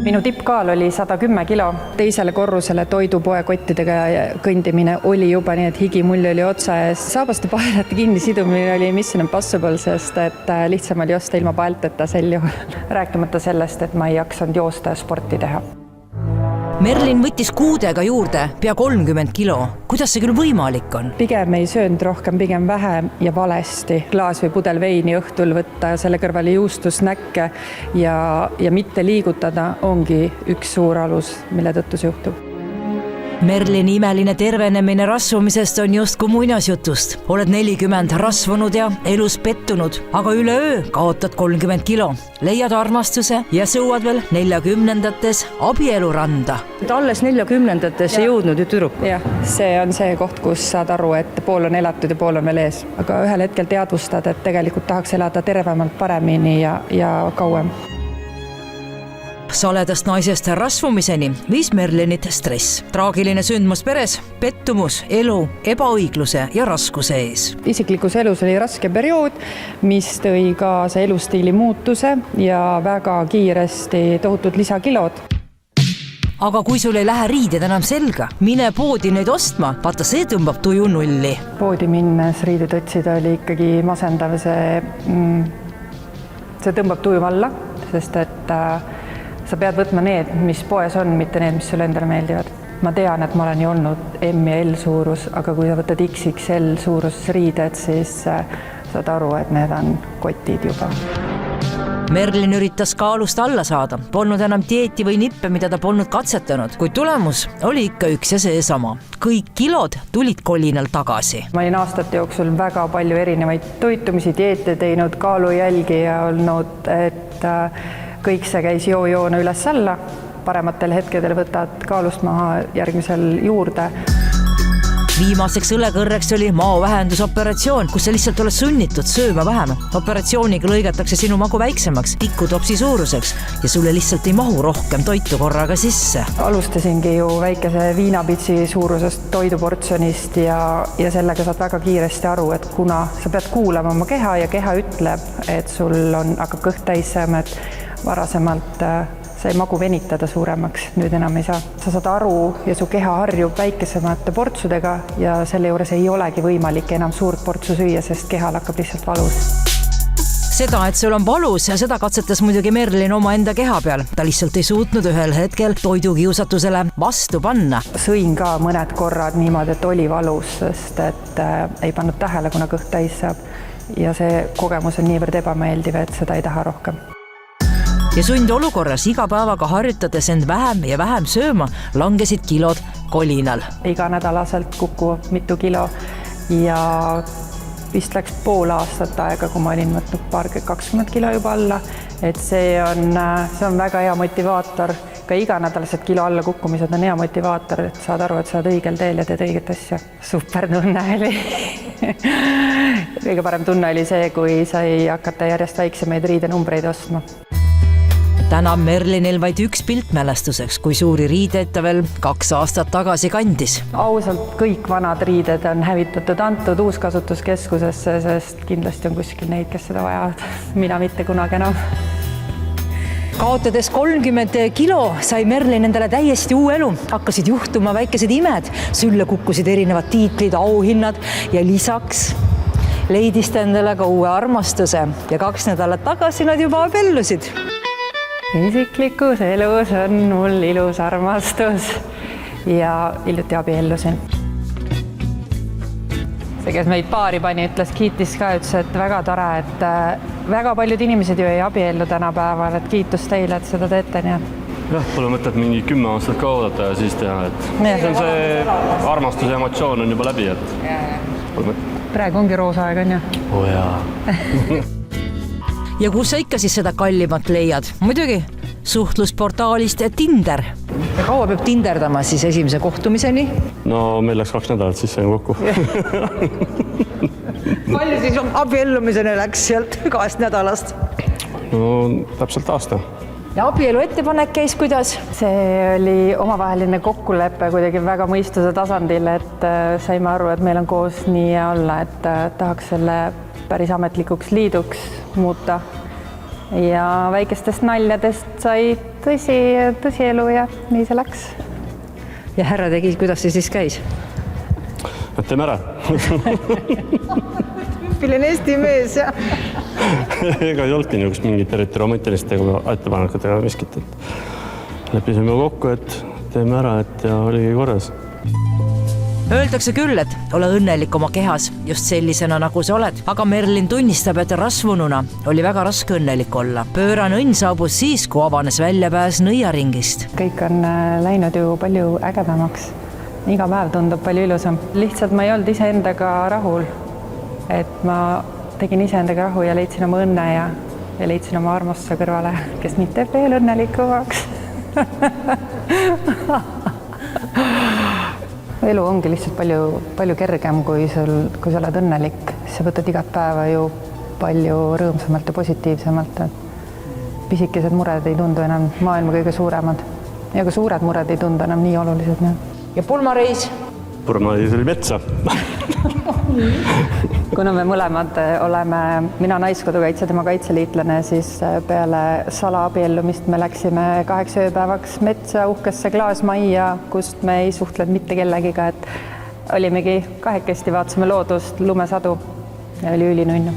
Minu tippkaal oli 110 kilo. Teisele korrusele toidupoe kottidega kõndimine oli juba nii, et higimull oli otsa ees. Saabaste paelate kinni sidumine oli mission impossible, sest et lihtsam oli osta ilma paelteta sel juhul. Rääkimata sellest, et ma ei jaksanud joosta ja sporti teha. Merlin võttis kuudega juurde pea 30 kilo. Kuidas see küll võimalik on? Pigem ei söönud rohkem, pigem vähem ja valesti. Klaas või pudel veini õhtul võtta ja selle kõrvale juustusnäkke ja mitte liigutada ongi üks suur alus, mille tõttu see juhtub. Merlini imeline tervenemine rasvumisest on justkui muinasjutust. Oled 40 rasvunud ja elus pettunud, aga üleöö kaotad 30 kilo. Leiad armastuse ja sõuad veel 40-ndates abieluranda. Alles 40-ndates jõudnud ju tüdruk. Jah, see on see koht, kus saad aru, et pool on elatud ja pool on veel ees. Aga ühel hetkel teadvustad, et tegelikult tahaks elada tervemalt, paremini ja kauem. Saledast naisest rasvumiseni viis Merlinit stress. Traagiline sündmus peres, pettumus, elu, ebaõigluse ja raskuse ees. Isiklikus elus oli raske periood, mis tõi kaasa elustiili muutuse ja väga kiiresti tohutud lisakilod. Aga kui sul ei lähe riided enam selga, mine poodi neid ostma, vaata see tõmbab tuju nulli. Poodi minnes riided otsida oli ikkagi masendav, see tõmbab tuju alla, sest et sa pead võtma need, mis poes on, mitte need, mis sulle endale meeldivad. Ma tean, et ma olen ju olnud M ja L suurus, aga kui sa võtad XXL suuruses riided, siis saad aru, et need on kotid juba. Merlin üritas kaalust alla saada, polnud enam dieeti või nippe, mida ta polnud katsetanud, kuid tulemus oli ikka üks ja see sama. Kõik kilod tulid kolinal tagasi. Ma olin aastate jooksul väga palju erinevaid toitumisi, dieete teinud, kaalujälgi ja olnud, et kõik see käis joona üles-alla. Parematel hetkedel võtad kaalust maha, järgmisel juurde. Viimaseks õlekõrreks oli maovähendusoperatsioon, kus sa lihtsalt oled sunnitud sööma vähem. Operatsiooniga lõigatakse sinu magu väiksemaks, tikutopsi suuruseks ja sulle lihtsalt ei mahu rohkem toitu korraga sisse. Alustasingi ju väikese viinapitsi suurusest toiduportsjonist ja sellega saad väga kiiresti aru, et kuna sa pead kuulama oma keha ja keha ütleb, et sul hakkab kõht täis saama, et varasemalt sai magu venitada suuremaks, nüüd enam ei saa. Sa saad aru ja su keha harjub väikesemate portsudega ja selle juures ei olegi võimalik enam suurt portsu süüa, sest kehal hakkab lihtsalt valus. Seda, et sul on valus ja seda katsetas muidugi Merlin oma enda keha peal. Ta lihtsalt ei suutnud ühel hetkel toidukiusatusele vastu panna. Sõin ka mõned korrad niimoodi, et oli valus, sest et ei pannud tähele, kuna kõht täis saab. Ja see kogemus on niivõrd ebameeldiv, et seda ei taha rohkem. Ja sundolukorras iga päevaga harjutades end vähem ja vähem sööma, langesid kilod kolinal. Iga nädalaselt kukub mitu kilo ja vist läks pool aastat aega, kui ma olin võtnud 20 kilo juba alla. Et see on väga hea motivaator. Ka iganädalased kilo alla kukkumised on hea motivaator, et saad aru, et sa oled õigel teel ja teed õiget asja. Super tunne oli. Kõige parem tunne oli see, kui sai hakata järjest väiksemaid riidenumbreid ostma. Täna Merlinil vaid üks pilt mälestuseks, kui suuri riideid ta veel 2 aastat tagasi kandis. Ausalt kõik vanad riided on hävitatud, antud uuskasutuskeskusesse, sest kindlasti on kuskil neid, kes seda vajavad. Mina mitte kunagi enam. Kaotades 30 kilo sai Merlin endale täiesti uue elu. Hakkasid juhtuma väikesed imed, sülle kukkusid erinevad tiitlid, auhinnad ja lisaks leidis ta endale ka uue armastuse ja 2 nädalat tagasi nad juba abiellusid. Isiklikus elus on mul ilus armastus ja hiljuti abiellusin. See, kes meid paari pani, kiitis ka, ütles, et väga tore, et väga paljud inimesed ju ei abiellu tänapäeval, et kiitus teile, et seda teete. Jah, pole mõtet mingi 10 aastat ka oodata ja siis teha, et see armastus ja emotsioon on juba läbi, et pole mõtet. Praegu ongi roosa aeg, on ju? Oh jaa. Ja kus sa ikka siis seda kallimat leiad? Muidugi suhtlusportaalist Tinder. Ja kaua peab tinderdama siis esimese kohtumiseni? No meil läks 2 nädalat siis sain kokku. Palju siis abiellumiseni läks sealt 2 nädalast? No täpselt aasta. Ja abielu ettepanek käis kuidas? See oli omavaheline kokkulepe kuidagi väga mõistuse tasandil, et saime aru, et meil on koos nii olla, et tahaks selle päris ametlikuks liiduks muuta ja väikestest naljadest sai tõsielu ja nii see läks. Ja härra tegi, kuidas see siis käis? Et teeme ära. Tüüpiline Eesti mees, jah. Ega ei olnudki niisugust mingit eriti romantilist ettepanekutega miskit. Et leppisime kokku, et teeme ära, et ja oligi korras. Öeldakse küll, et ole õnnelik oma kehas just sellisena, nagu sa oled, aga Merlin tunnistab, et rasvununa oli väga raske õnnelik olla. Pöörane õnn saabus siis, kui avanes väljapääs nõiaringist. Kõik on läinud ju palju ägedamaks. Iga päev tundub palju ilusam. Lihtsalt ma ei olnud iseendaga rahul. Et ma tegin iseendaga rahu ja leidsin oma õnne ja leidsin oma armastuse kõrvale, kes mind teeb veel õnnelikumaks. Elu ongi lihtsalt palju kergem, kui sa oled õnnelik. Sa võtad igat päeva ju palju rõõmsamalt ja positiivsemalt. Pisikesed mured ei tundu enam maailma kõige suuremad. Ja ka suured mured ei tundu enam nii olulised. Ja pulmareis? Pulmareis oli metsa. Kuna me mõlemad oleme, mina naiskodukaitse, tema kaitseliitlane, siis peale salaabiellumist me läksime 8 ööpäevaks metsa uhkesse klaasmajja, kust me ei suhtlenud mitte kellegiga, et olimegi kahekesti, vaatasime loodust, lumesadu ja oli ülinunnu.